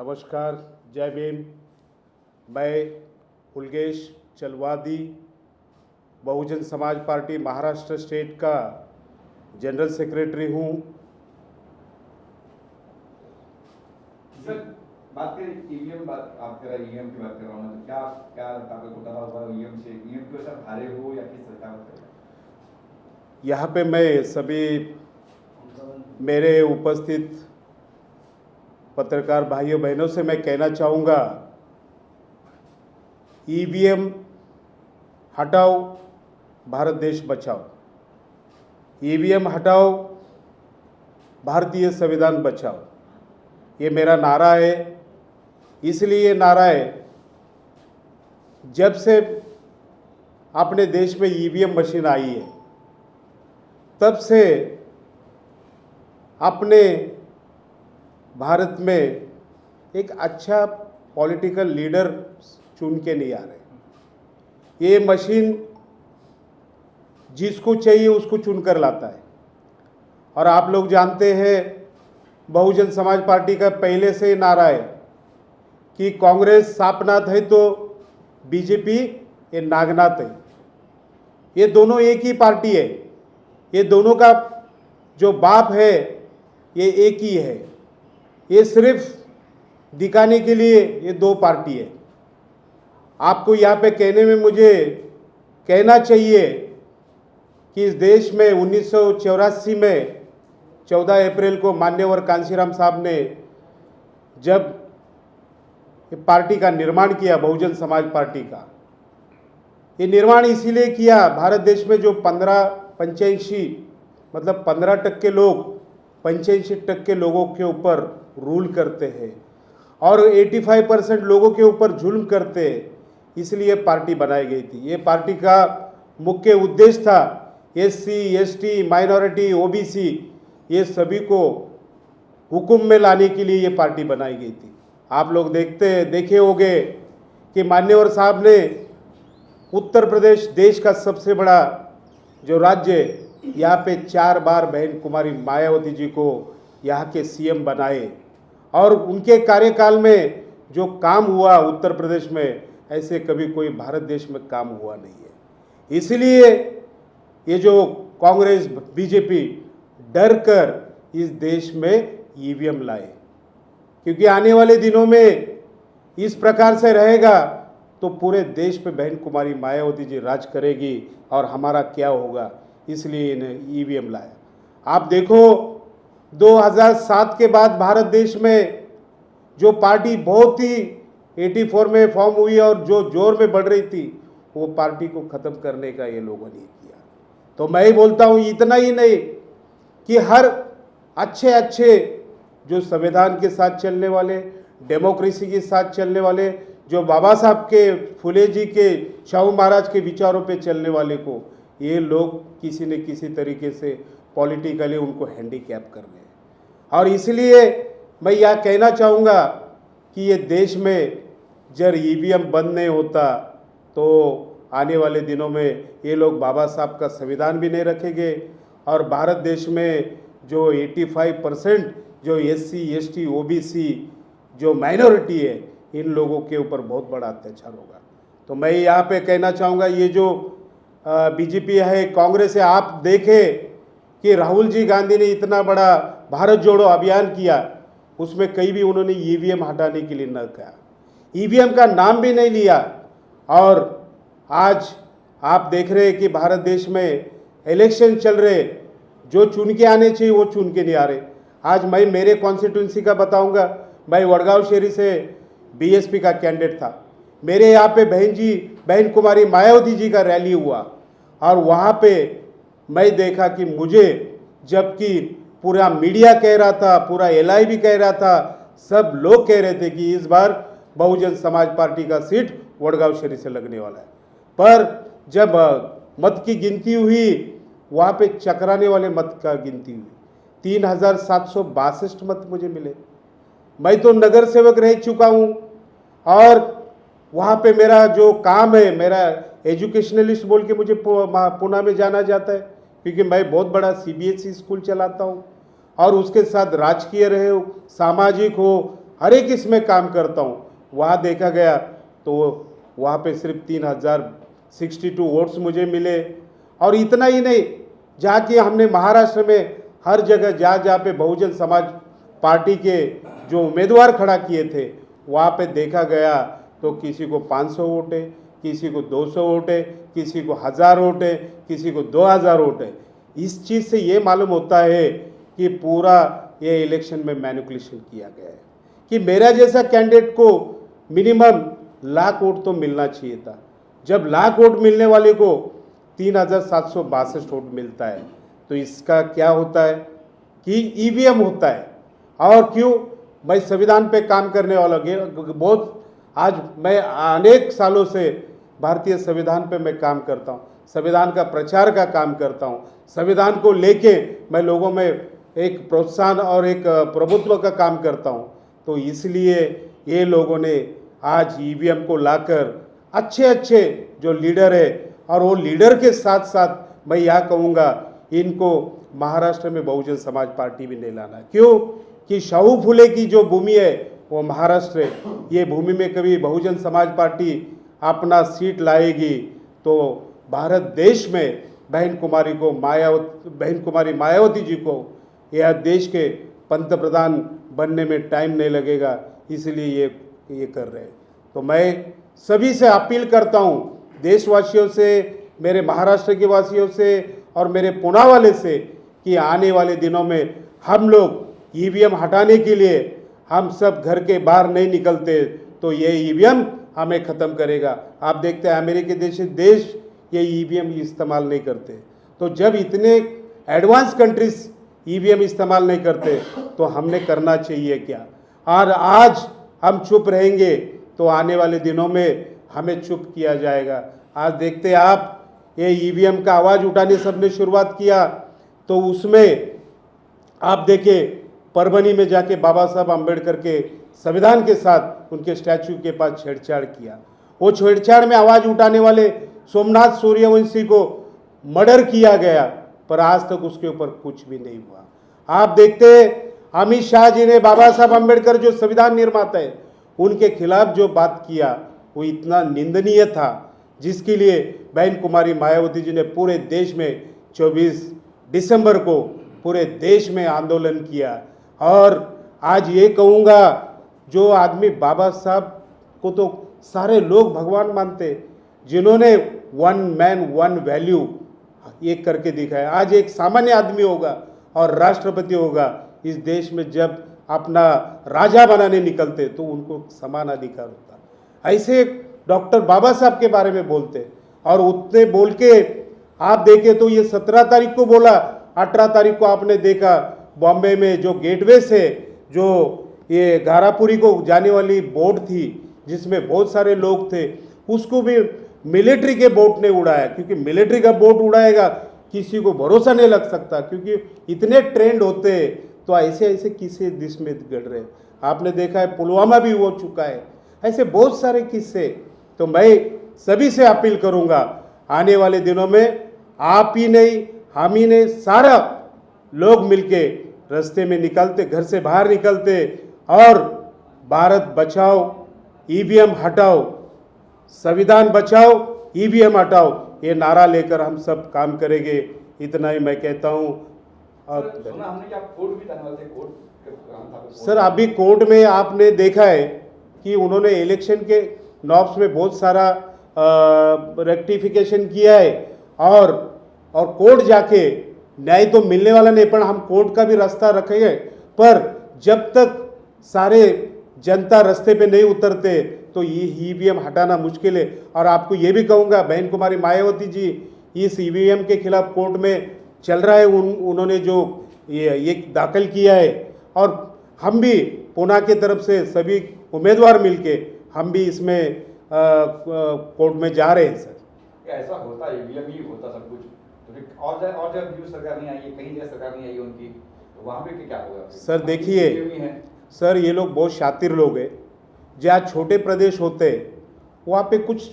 नमस्कार, जय भीम। मैं उल्गेश चलवादी, बहुजन समाज पार्टी महाराष्ट्र स्टेट का जनरल सेक्रेटरी हूँ। सर, बात करें ईवीएम, आप कह रहे ईवीएम की बात कर रहा हूँ, तो क्या क्या आपको दवा हुआ ईवीएम से? ईवीएम की वजह से हारे हो या किस सरकार? यहाँ पे मैं सभी मेरे उपस्थित पत्रकार भाइयों बहनों से मैं कहना चाहूँगा, ईवीएम हटाओ, भारत देश बचाओ। ईवीएम हटाओ, भारतीय संविधान बचाओ। ये मेरा नारा है। इसलिए नारा है, जब से अपने देश में ईवीएम मशीन आई है तब से अपने भारत में एक अच्छा पॉलिटिकल लीडर चुन के नहीं आ रहे। ये मशीन जिसको चाहिए उसको चुनकर लाता है। और आप लोग जानते हैं, बहुजन समाज पार्टी का पहले से ही नारा है कि कांग्रेस सांपनाथ है तो बीजेपी ये नागनाथ है। ये दोनों एक ही पार्टी है। ये दोनों का जो बाप है ये एक ही है। ये सिर्फ दिखाने के लिए ये दो पार्टी है। आपको यहाँ पे कहने में मुझे कहना चाहिए कि इस देश में 1984 में 14 अप्रैल को मान्यवर कांशीराम साहब ने जब पार्टी का निर्माण किया, बहुजन समाज पार्टी का, ये निर्माण इसीलिए किया, भारत देश में जो 15% लोग 85% लोगों के ऊपर रूल करते हैं और 85% लोगों के ऊपर जुल्म करते हैं, इसलिए पार्टी बनाई गई थी। ये पार्टी का मुख्य उद्देश्य था एससी, एसटी, माइनॉरिटी, ओबीसी ये सभी को हुक्म में लाने के लिए ये पार्टी बनाई गई थी। आप लोग देखे होंगे कि मान्यवर साहब ने उत्तर प्रदेश देश का सबसे बड़ा जो राज्य, यहाँ पे 4 बार बहन कुमारी मायावती जी को यहाँ के सीएम बनाए और उनके कार्यकाल में जो काम हुआ उत्तर प्रदेश में, ऐसे कभी कोई भारत देश में काम हुआ नहीं है। इसलिए ये जो कांग्रेस बीजेपी डर कर इस देश में ईवीएम लाए, क्योंकि आने वाले दिनों में इस प्रकार से रहेगा तो पूरे देश पे बहन कुमारी मायावती जी राज करेगी और हमारा क्या होगा। इसलिए इन्हें ईवीएम लाया। आप देखो, 2007 के बाद भारत देश में जो पार्टी बहुत ही 84 में फॉर्म हुई और जो जोर में बढ़ रही थी, वो पार्टी को ख़त्म करने का ये लोगों ने किया। तो मैं ही बोलता हूँ, इतना ही नहीं कि हर अच्छे जो संविधान के साथ चलने वाले, डेमोक्रेसी के साथ चलने वाले, जो बाबा साहब के, फुले जी के, शाहू महाराज के विचारों पे चलने वाले को ये लोग किसी न किसी तरीके से पॉलिटिकली उनको हैंडीकैप कर रहे हैं। और इसलिए मैं यह कहना चाहूँगा कि ये देश में जब ईवीएम बंद नहीं होता तो आने वाले दिनों में ये लोग बाबा साहब का संविधान भी नहीं रखेंगे और भारत देश में जो 85% जो एससी, एसटी, ओबीसी जो माइनॉरिटी है, इन लोगों के ऊपर बहुत बड़ा अत्याचार होगा। तो मैं यहाँ पे कहना चाहूँगा, ये जो बीजेपी है, कांग्रेस है, आप देखें कि राहुल जी गांधी ने इतना बड़ा भारत जोड़ो अभियान किया, उसमें कहीं भी उन्होंने ईवीएम हटाने के लिए न कहा, ईवीएम का नाम भी नहीं लिया। और आज आप देख रहे हैं कि भारत देश में इलेक्शन चल रहे, जो चुन के आने चाहिए वो चुन के नहीं आ रहे। आज मैं मेरे कॉन्स्टिट्यूंसी का बताऊंगा, मैं वडगांव शहरी से बीएसपी का कैंडिडेट था। मेरे यहाँ पे बहन कुमारी मायावती जी का रैली हुआ और वहाँ पे मैं देखा कि मुझे, जबकि पूरा मीडिया कह रहा था, पूरा एलआई भी कह रहा था, सब लोग कह रहे थे कि इस बार बहुजन समाज पार्टी का सीट वडगांव शहरी से लगने वाला है। पर जब मत की गिनती हुई, वहाँ पे चकराने वाले मत का गिनती हुई, 3762 मत मुझे मिले। मैं तो नगर सेवक रह चुका हूँ और वहाँ पे मेरा जो काम है, मेरा एजुकेशनलिस्ट बोल के मुझे पुणे में जाना जाता है, क्योंकि मैं बहुत बड़ा सीबीएसई स्कूल चलाता हूँ और उसके साथ राजकीय रहे हो, सामाजिक हो, हर एक इसमें काम करता हूँ। वहाँ देखा गया तो वहाँ पे सिर्फ 3062 वोट्स मुझे मिले। और इतना ही नहीं, जहाँ कि हमने महाराष्ट्र में हर जगह जहाँ जहाँ पे बहुजन समाज पार्टी के जो उम्मीदवार खड़ा किए थे, वहाँ पे देखा गया तो किसी को 500 वोट है, किसी को 200 वोट है, किसी को 1000 वोट है, किसी को 2000 वोट है। इस चीज़ से ये मालूम होता है कि पूरा ये इलेक्शन में मैनिपुलेशन किया गया है कि मेरा जैसा कैंडिडेट को मिनिमम लाख वोट तो मिलना चाहिए था। जब लाख वोट मिलने वाले को 3762 वोट मिलता है तो इसका क्या होता है कि ईवीएम होता है। और क्यों, मैं संविधान पे काम करने वाला बहुत, आज मैं अनेक सालों से भारतीय संविधान पे मैं काम करता हूँ, संविधान का प्रचार का काम करता हूँ, संविधान को लेके मैं लोगों में एक प्रोत्साहन और एक प्रभुत्व का काम करता हूँ। तो इसलिए ये लोगों ने आज ईवीएम को लाकर अच्छे अच्छे जो लीडर है, और वो लीडर के साथ साथ मैं यह कहूँगा इनको महाराष्ट्र में बहुजन समाज पार्टी भी नहीं लाना। क्यों कि शाहू फुले की जो भूमि है वो महाराष्ट्र है। ये भूमि में कभी बहुजन समाज पार्टी अपना सीट लाएगी तो भारत देश में बहन कुमारी मायावती जी को यह देश के पंतप्रधान बनने में टाइम नहीं लगेगा, इसलिए ये कर रहे हैं। तो मैं सभी से अपील करता हूँ, देशवासियों से, मेरे महाराष्ट्र के वासियों से और मेरे पुणे वाले से, कि आने वाले दिनों में हम लोग ईवीएम हटाने के लिए हम सब घर के बाहर नहीं निकलते तो ये ईवीएम हमें ख़त्म करेगा। आप देखते हैं अमेरिकी देश ये ईवीएम इस्तेमाल नहीं करते, तो जब इतने एडवांस कंट्रीज ईवीएम इस्तेमाल नहीं करते तो हमने करना चाहिए क्या। और आज हम चुप रहेंगे तो आने वाले दिनों में हमें चुप किया जाएगा। आज देखते हैं आप, ये ईवीएम का आवाज़ उठाने सबने शुरुआत किया तो उसमें आप देखें परभनी में जाके बाबा साहब अम्बेडकर के संविधान के साथ उनके स्टैचू के पास छेड़छाड़ किया। वो छेड़छाड़ में आवाज़ उठाने वाले सोमनाथ सूर्यवंशी को मर्डर किया गया, पर आज तक उसके ऊपर कुछ भी नहीं हुआ। आप देखते अमित शाह जी ने बाबा साहब अम्बेडकर जो संविधान निर्माता है उनके खिलाफ जो बात किया वो इतना निंदनीय था, जिसके लिए बहन कुमारी मायावती जी ने पूरे देश में 24 दिसंबर को पूरे देश में आंदोलन किया। और आज ये कहूँगा, जो आदमी बाबा साहब को तो सारे लोग भगवान मानते, जिन्होंने वन मैन वन वैल्यू ये करके दिखाया, आज एक सामान्य आदमी होगा और राष्ट्रपति होगा इस देश में, जब अपना राजा बनाने निकलते तो उनको समान अधिकार होता। ऐसे डॉक्टर बाबा साहब के बारे में बोलते, और उतने बोल के आप देखें तो ये 17 तारीख को बोला, 18 तारीख को आपने देखा बॉम्बे में जो गेटवे से जो ये गारापुरी को जाने वाली बोट थी जिसमें बहुत सारे लोग थे, उसको भी मिलिट्री के बोट ने उड़ाया, क्योंकि मिलिट्री का बोट उड़ाएगा किसी को भरोसा नहीं लग सकता, क्योंकि इतने ट्रेंड होते। तो ऐसे ऐसे किस्से देश में घट रहे, आपने देखा है पुलवामा भी हो चुका है, ऐसे बहुत सारे किस्से। तो मैं सभी से अपील करूंगा, आने वाले दिनों में आप ही नहीं, हम ही नहीं, सारा लोग मिलके रास्ते में निकलते, घर से बाहर निकलते और भारत बचाओ ईवीएम हटाओ, संविधान बचाओ ईवीएम हटाओ, ये नारा लेकर हम सब काम करेंगे। इतना ही मैं कहता हूँ। और हमने क्या कोर्ट भी जाने वाले थे, कोर्ट सर अभी कोर्ट में आपने देखा है कि उन्होंने इलेक्शन के नॉब्स में बहुत सारा रेक्टिफिकेशन किया है, और कोर्ट जाके न्याय तो मिलने वाला नहीं, पर हम कोर्ट का भी रास्ता रखेंगे। पर जब तक सारे जनता रास्ते पे नहीं उतरते तो ये ईवीएम हटाना मुश्किल है। और आपको ये भी कहूँगा, बहन कुमारी मायावती जी इस ईवीएम के खिलाफ कोर्ट में चल रहा है, उन्होंने जो ये दाखिल किया है, और हम भी पुणे की तरफ से सभी उम्मीदवार मिलके हम भी इसमें कोर्ट में जा रहे हैं। सर ऐसा होता है, ईवीएम ही होता सब कुछ, तो फिर और जब न्यूज़ सरकार नहीं आई है, कहीं जगह सरकार नहीं आई उनकी, तो वहाँ पे क्या होगा? सर देखिए सर, ये लोग बहुत शातिर लोग हैं। जहाँ छोटे प्रदेश होते वहाँ पे कुछ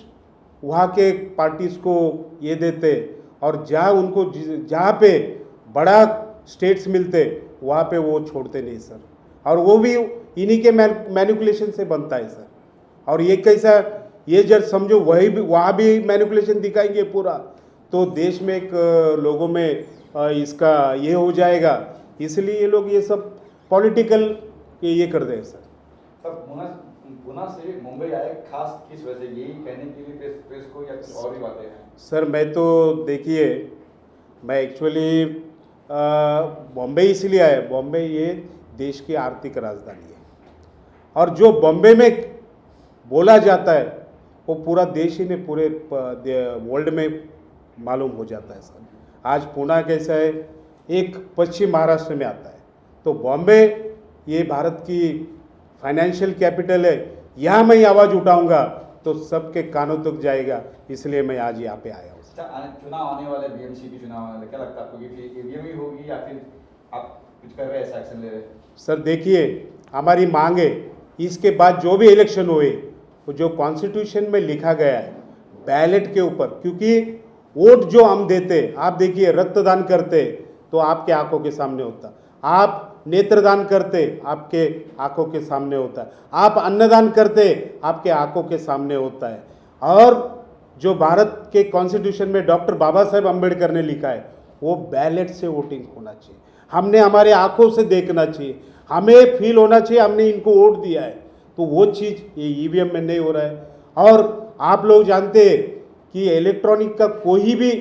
वहाँ के पार्टीज को ये देते, और जहाँ पे बड़ा स्टेट्स मिलते वहाँ पे वो छोड़ते नहीं सर। और वो भी इन्हीं के मैनिपुलेशन से बनता है सर। और ये कैसा, ये जब समझो वही भी वहाँ भी मैनिपुलेशन दिखाएंगे पूरा, तो देश में एक लोगों में इसका ये हो जाएगा, इसलिए ये लोग ये सब पॉलिटिकल ये कर रहे हैं सर। सर पुणे से मुंबई आए खास किस वजह से, यही कहने के लिए प्रेस को या कुछ और भी बातें हैं? सर मैं तो देखिए, मैं एक्चुअली बॉम्बे इसलिए आया, बॉम्बे ये देश की आर्थिक राजधानी है, और जो बॉम्बे में बोला जाता है वो पूरा देश ही नहीं पूरे वर्ल्ड में मालूम हो जाता है सर। आज पुणे कैसा है, एक पश्चिम महाराष्ट्र में आता है, तो बॉम्बे ये भारत की फाइनेंशियल कैपिटल है, यहाँ मैं आवाज़ उठाऊंगा तो सबके कानों तक जाएगा, इसलिए मैं आज यहाँ पे आया हूँ। चुनाव आने वाले, बीएमसी की चुनाव आने वाले, क्या लगता है आपको कि ईवीएम ही होगी या फिर आप कुछ कर रहे हैं, ऐसा एक्शन ले रहे हैं? सर देखिए, हमारी मांग है इसके बाद जो भी इलेक्शन हुए वो जो कॉन्स्टिट्यूशन में लिखा गया है बैलेट के ऊपर, क्योंकि वोट जो हम देते, आप देखिए रक्तदान करते तो आपके आंखों के सामने होता, आप नेत्रदान करते आपके आंखों के सामने होता है, आप अन्नदान करते आपके आंखों के सामने होता है। और जो भारत के कॉन्स्टिट्यूशन में डॉक्टर बाबा साहेब अम्बेडकर ने लिखा है वो बैलेट से वोटिंग होना चाहिए, हमने हमारे आंखों से देखना चाहिए, हमें फील होना चाहिए हमने इनको वोट दिया है, तो वो चीज़ ये ईवीएम में नहीं हो रहा है। और आप लोग जानते हैं कि इलेक्ट्रॉनिक का कोई भी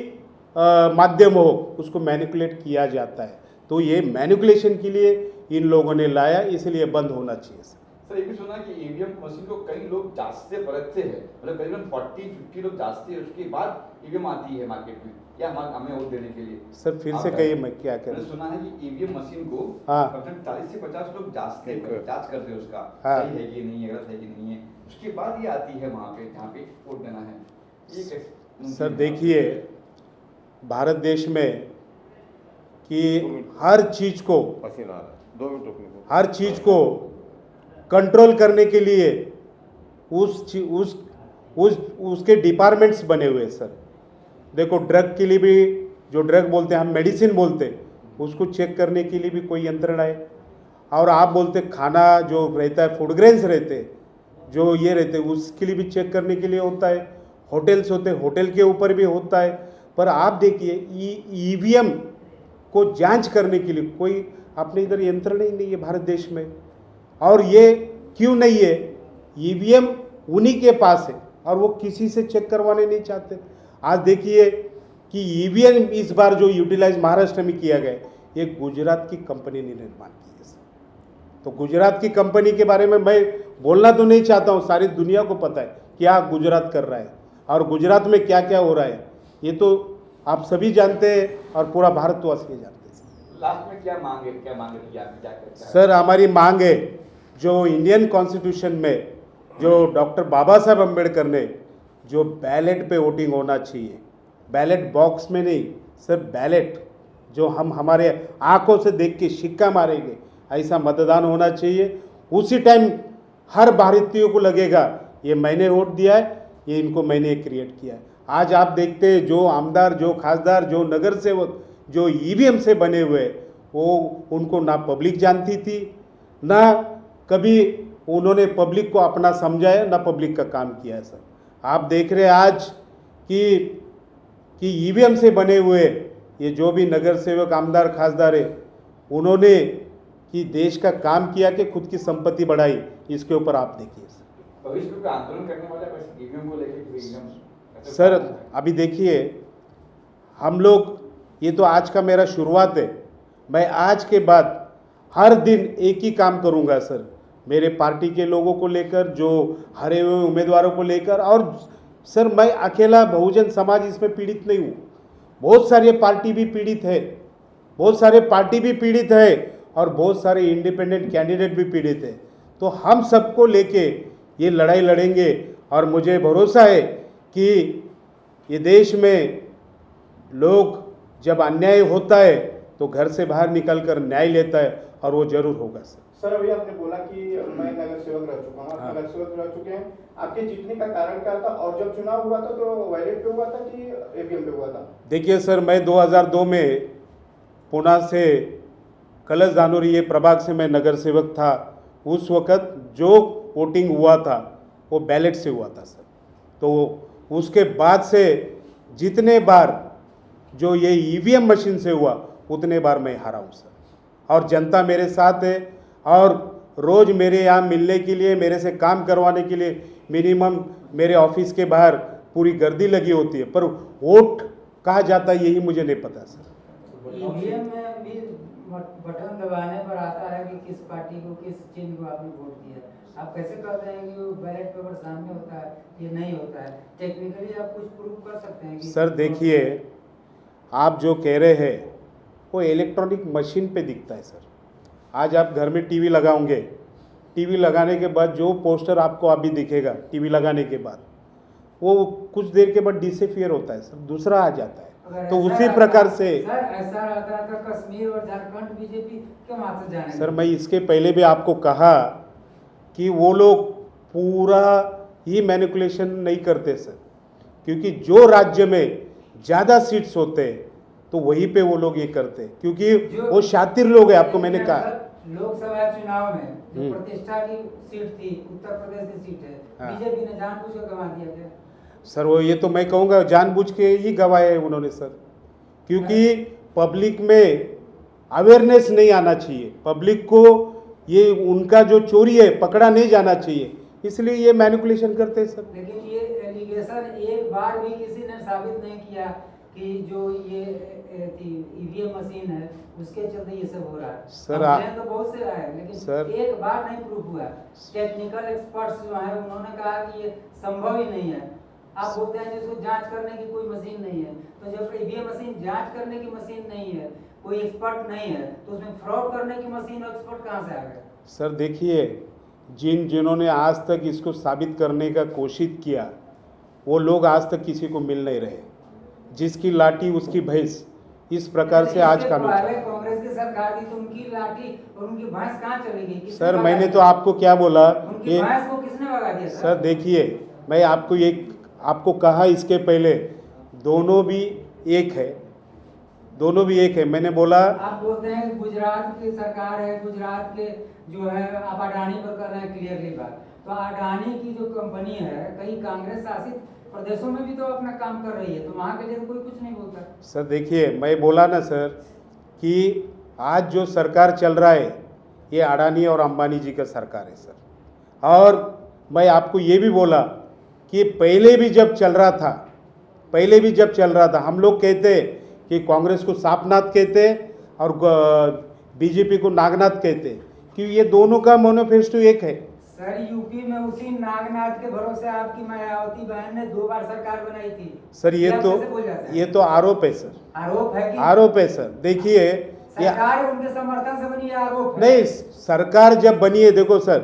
माध्यम हो उसको मैनिपुलेट किया जाता है, तो ये मैनिपुलेशन के लिए इन लोगों ने लाया, इसलिए बंद होना चाहिए सर। ये भी सुना कि ईवीएम मशीन को कई लोग जांचते परखते हैं, मतलब करीबन 40-50 लोग जांचते हैं, उसके बाद ईवीएम आती है मार्केट में, या हमें वोट देने के लिए। सर फिर से कहिए, मैं क्या कह रहा हूँ? सुना है कि ईवीएम मशीन को हाँ 40 से 50 लोग जांचते हैं, जांच करते हैं उसका हाँ। सही है कि नहीं है, गलत है कि नहीं है, उसके बाद ये आती है वहाँ पे जहाँ पे वोट देना है। ये कैसे? सर देखिए, भारत देश में कि हर चीज़ को, 2 मिनट रुकने को, हर चीज़ को कंट्रोल करने के लिए उसके डिपार्टमेंट्स बने हुए हैं सर। देखो ड्रग के लिए भी, जो ड्रग बोलते हैं हम मेडिसिन बोलते हैं, उसको चेक करने के लिए भी कोई यंत्रण है। और आप बोलते खाना जो रहता है, फूड ग्रेन्स रहते हैं, जो ये रहते हैं, उसके लिए भी चेक करने के लिए होता है। होटल्स होते हैं, होटल के ऊपर भी होता है। पर आप देखिए ईवीएम को जांच करने के लिए कोई अपने इधर यंत्रण ही नहीं है भारत देश में। और ये क्यों नहीं है? ईवीएम उन्हीं के पास है और वो किसी से चेक करवाने नहीं चाहते। आज देखिए कि ईवीएम इस बार जो यूटिलाइज महाराष्ट्र में किया गया, ये गुजरात की कंपनी ने निर्माण किया है। तो गुजरात की कंपनी के बारे में मैं बोलना तो नहीं चाहता हूँ, सारी दुनिया को पता है क्या गुजरात कर रहा है और गुजरात में क्या क्या हो रहा है, ये तो आप सभी जानते हैं और पूरा भारतवासी जानते हैं। लास्ट में क्या मांग है, क्या करते हैं? सर हमारी मांग है, जो इंडियन कॉन्स्टिट्यूशन में जो डॉक्टर बाबा साहब अम्बेडकर ने जो बैलेट पे वोटिंग होना चाहिए, बैलेट बॉक्स में नहीं सर, बैलेट जो हम हमारे आंखों से देख के सिक्का मारेंगे, ऐसा मतदान होना चाहिए। उसी टाइम हर भारतीय को लगेगा ये मैंने वोट दिया है, ये इनको मैंने क्रिएट किया है। आज आप देखते हैं जो आमदार, जो खासदार, जो नगर सेवक जो ईवीएम से बने हुए, वो उनको ना पब्लिक जानती थी, ना कभी उन्होंने पब्लिक को अपना समझाया, ना पब्लिक का काम किया है सर। आप देख रहे हैं आज कि ईवीएम से बने हुए ये जो भी नगर सेवक, आमदार, खासदार है, उन्होंने कि देश का काम किया कि खुद की संपत्ति बढ़ाई, इसके ऊपर आप देखिए सर। भविष्य में आंदोलन करने वाले ईवीएम को लेकर सर अभी देखिए हम लोग, ये तो आज का मेरा शुरुआत है, मैं आज के बाद हर दिन एक ही काम करूंगा सर, मेरे पार्टी के लोगों को लेकर, जो हारे हुए उम्मीदवारों को लेकर। और सर मैं अकेला बहुजन समाज इसमें पीड़ित नहीं हूँ, बहुत सारे पार्टी भी पीड़ित है, बहुत सारे पार्टी भी पीड़ित है और बहुत सारे इंडिपेंडेंट कैंडिडेट भी पीड़ित है। तो हम सबको लेके ये लड़ाई लड़ेंगे और मुझे भरोसा है कि ये देश में लोग जब अन्याय होता है तो घर से बाहर निकलकर न्याय लेता है और वो जरूर होगा सर। सर अभी आपने बोला कि मैं नगर सेवक रह चुका हूँ, आप नगर सेवक रह चुके हैं, आपके जीतने का कारण क्या था और जब चुनाव हुआ था तो बैलेट पे हुआ था कि ईवीएम पे हुआ था? देखिए सर, मैं 2002 में पुणे से कलश धानोरी ये प्रभाग से मैं नगर सेवक था, उस वक़्त जो वोटिंग हुआ था वो बैलेट से हुआ था सर। तो उसके बाद से जितने बार जो ये ईवीएम मशीन से हुआ उतने बार मैं हारा हूँ सर। और जनता मेरे साथ है और रोज़ मेरे यहाँ मिलने के लिए, मेरे से काम करवाने के लिए मिनिमम मेरे ऑफिस के बाहर पूरी गर्दी लगी होती है, पर वोट कहाँ जाता है यही मुझे नहीं पता सर। ईवीएम में भी बटन दबाने पर आता है कि किस पार्टी को, किस चिन्ह को आपने वोट दिया। आप कैसे कहते हैं कि वो बैलेट पेपर सामने होता है, ये नहीं होता है? टेक्निकली आप कुछ प्रूफ कर सकते हैं कि सर देखिए, आप जो कह रहे हैं वो इलेक्ट्रॉनिक मशीन पे दिखता है सर। आज आप घर में टीवी लगाओगे, टीवी लगाने के बाद जो पोस्टर आपको अभी दिखेगा टीवी लगाने के बाद, वो कुछ देर के बाद डिसअपियर होता है सर, दूसरा आ जाता है। तो उसी प्रकार से सर ऐसा रहता है तो कश्मीर और झारखंड बीजेपी क्यों हाथ जाने? सर मैं इसके पहले भी आपको कहा कि वो लोग पूरा ही मैनिपुलेशन नहीं करते सर, क्योंकि जो राज्य में ज़्यादा सीट्स होते हैं तो वहीं पे वो लोग ये करते हैं, क्योंकि वो शातिर लोग हैं। आपको मैंने कहा लोकसभा चुनाव में जो प्रतिष्ठा की सीट थी, उत्तर प्रदेश की सीट है, हाँ। बीजेपी ने जानबूझ कर गंवा दिया क्या? सर वो ये तो मैं कहूँगा जानबूझ के ही गवाए उन्होंने सर, क्योंकि पब्लिक में अवेयरनेस नहीं आना चाहिए, पब्लिक को ये उनका जो चोरी है पकड़ा नहीं जाना चाहिए, इसलिए ये मैनिपुलेशन करते हैं सर। लेकिन ये एलिगेशन एक बार भी किसी ने साबित नहीं किया कि जो ये ईवीएम मशीन है उसके चलते ये सब हो रहा है। सर तो बहुत से आए, लेकिन सर एक बार नहीं प्रूफ हुआ। टेक्निकल एक्सपर्ट्स जो है उन्होंने कहा कि ये संभव ही नहीं है। आप बोलते हैं जिसको जांच करने की कोई मशीन नहीं है, तो जब ईवीएम मशीन जांच करने की मशीन नहीं है, कोई एक्सपर्ट नहीं है, तो उसमें फ्रॉड करने की मशीन और एक्सपर्ट कहाँ से आ गए? सर देखिए, जिन्होंने आज तक इसको साबित करने का कोशिश किया वो लोग आज तक किसी को मिल नहीं रहे। जिसकी लाठी उसकी भैंस, इस प्रकार से आज कानून कांग्रेस की सरकार थी तो उनकी लाठी और उनकी भैंस कहाँ चली गई? सर मैंने तो आपको क्या बोला, उनकी भैंस को किसने भगा दिया? सर देखिए, मैं आपको कहा इसके पहले दोनों भी एक है, दोनों भी एक है। मैंने बोला आप बोलते हैं गुजरात की सरकार है, गुजरात के जो है आप अडानी पर कर रहे हैं क्लियरली बात, तो अडानी की जो कंपनी है कई कांग्रेस शासित प्रदेशों में भी तो अपना काम कर रही है, तो वहाँ के लिए कोई कुछ नहीं बोलता। सर देखिए, मैं बोला ना सर कि आज जो सरकार चल रहा है ये अडानी और अंबानी जी का सरकार है सर। और मैं आपको ये भी बोला कि पहले भी जब चल रहा था हम लोग कहते कि कांग्रेस को सांपनाथ कहते और बीजेपी को नागनाथ कहते, कि ये दोनों का मैनिफेस्टो एक है। सर यूपी में उसी नागनाथ के भरोसे आपकी मायावती बहन ने 2 बार सरकार बनाई थी। सर ये तो आरोप है सर, आरोप है सर। देखिए सरकार उनके समर्थन से बनी, आरोप है। नहीं, सरकार जब बनी है, देखो सर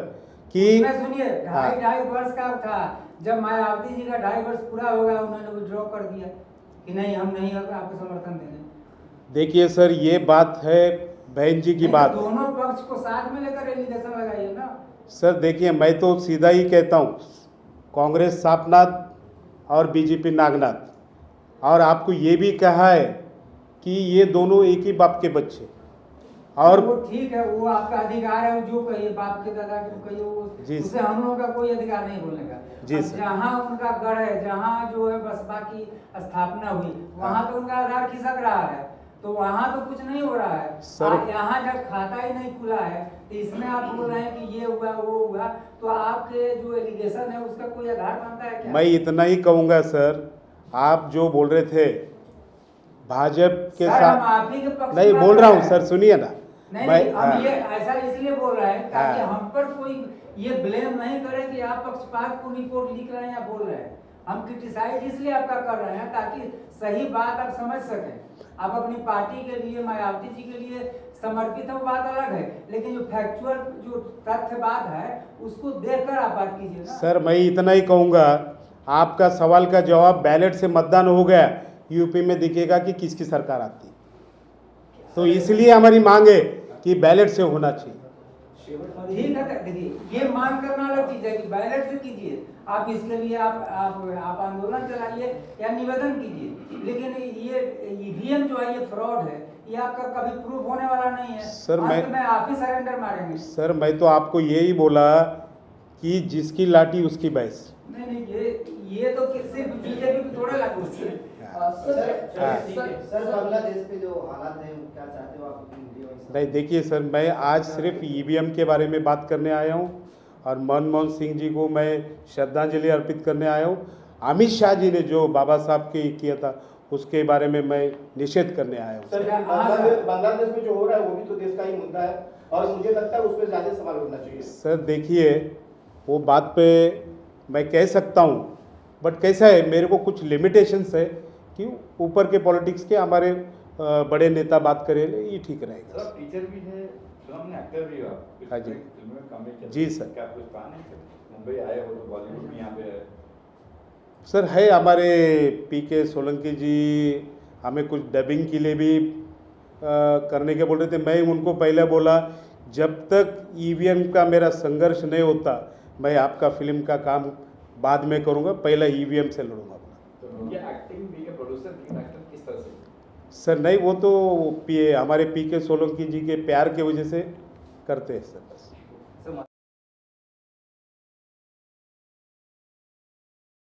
कि सुनिए, ढाई वर्ष का था, जब मायावती जी का 2.5 वर्ष पूरा हो गया उन्होंने विड्रॉ कर दिया कि नहीं हम नहीं आपको समर्थन देंगे। देखिए सर ये बात है बहन जी की बात, दोनों पक्ष को साथ में लेकर एलिगेशन लगाइए ना सर। देखिए मैं तो सीधा ही कहता हूँ, कांग्रेस सांपनाथ और बीजेपी नागनाथ, और आपको ये भी कहा है कि ये दोनों एक ही बाप के बच्चे। और वो ठीक है, वो आपका अधिकार है, जो कहिए बाप के दादा के कहिए, वो उससे हम लोगों का कोई अधिकार नहीं बोलने का। जी सर। जहाँ उनका गढ़ है, जहाँ जो है बसपा की स्थापना हुई, वहाँ तो उनका आधार खिसक रहा है, तो वहाँ तो कुछ नहीं हो रहा है सर। यहाँ जब खाता ही नहीं खुला है तो इसमें आप बोल रहे हैं कि ये हुआ वो हुआ, तो आपके जो एलिगेशन है उसका कोई आधार बनता है क्या? मैं इतना ही कहूँगा सर, आप जो बोल रहे थे भाजपा के साथ नहीं बोल रहा हूँ सर, सुनिए ना। नहीं, हम ये ऐसा इसलिए बोल रहे हैं ताकि हम पर कोई ये ब्लेम नहीं करे कि आप पक्षपात को रिपोर्ट लिख रहे हैं या बोल रहे हैं। हम क्रिटिसाइज इसलिए आपका कर रहे हैं ताकि सही बात आप समझ सकें। आप अपनी पार्टी के लिए, मायावती जी के लिए समर्पित है, वो बात अलग है, लेकिन जो फैक्चुअल जो तथ्य बात है उसको देखकर आप बात कीजिए ना। सर मैं इतना ही कहूँगा, आपका सवाल का जवाब बैलेट से मतदान हो गया, यूपी में दिखेगा कि किसकी सरकार आती, तो इसलिए हमारी मांग है कि बैलेट से होना चाहिए। ठीक है, देखिए ये मांग करना अलग चीज है कि बैलेट से कीजिए, आप इसके लिए आप आंदोलन चलाइए या निवेदन कीजिए, लेकिन ये ईवीएम जो है ये फ्रॉड है, ये आपका कभी प्रूफ होने वाला नहीं है सर, अंत में आप ही सरेंडर मारेंगे। सर मैं तो आपको यही बोला कि जिसकी लाठी उसकी भैंस। नहीं ये तो सिर्फ बीजेपी को थोड़ा लागू है। सर बांग्लादेश पे जो हालात है क्या चाहते हो आप अपनी वीडियो में? नहीं देखिए सर, मैं आज सिर्फ ईवीएम के बारे में बात करने आया हूँ और मनमोहन सिंह जी को मैं श्रद्धांजलि अर्पित करने आया हूँ। अमित शाह जी ने जो बाबा साहब के किया था उसके बारे में मैं निषेध करने आया हूँ। सर बांग्लादेश में जो हो रहा है वो भी तो देश का ही मुद्दा है और मुझे लगता है उस पर ज्यादा सवाल उठना चाहिए। सर देखिए, वो बात पे मैं कह सकता हूँ, बट कैसा है, मेरे को कुछ लिमिटेशंस है कि ऊपर के पॉलिटिक्स के हमारे बड़े नेता बात करें, ये ठीक रहेगा। सर टीचर भी है, फिल्म में एक्टर भी हो आप। हाँ जी। फिल्म में काम भी किया। जी सर। क्या कुछ प्लान है सर? मुंबई आए हो तो बॉलीवुड भी यहाँ पे है। सर है, हमारे पीके सोलंकी जी हमें कुछ डबिंग के लिए भी करने के बोल रहे थे। मैं उनको पहले बोला जब तक ईवीएम का मेरा संघर्ष नहीं होता मैं आपका फिल्म का काम बाद में करूँगा, पहला ईवीएम से लड़ूंगा अपना। तो ये एक्टिंग भी है, प्रोड्यूसर भी एक्टर किस तरह से? सर नहीं, वो तो हमारे पीके सोलंकी जी के प्यार की वजह से करते हैं सर बस।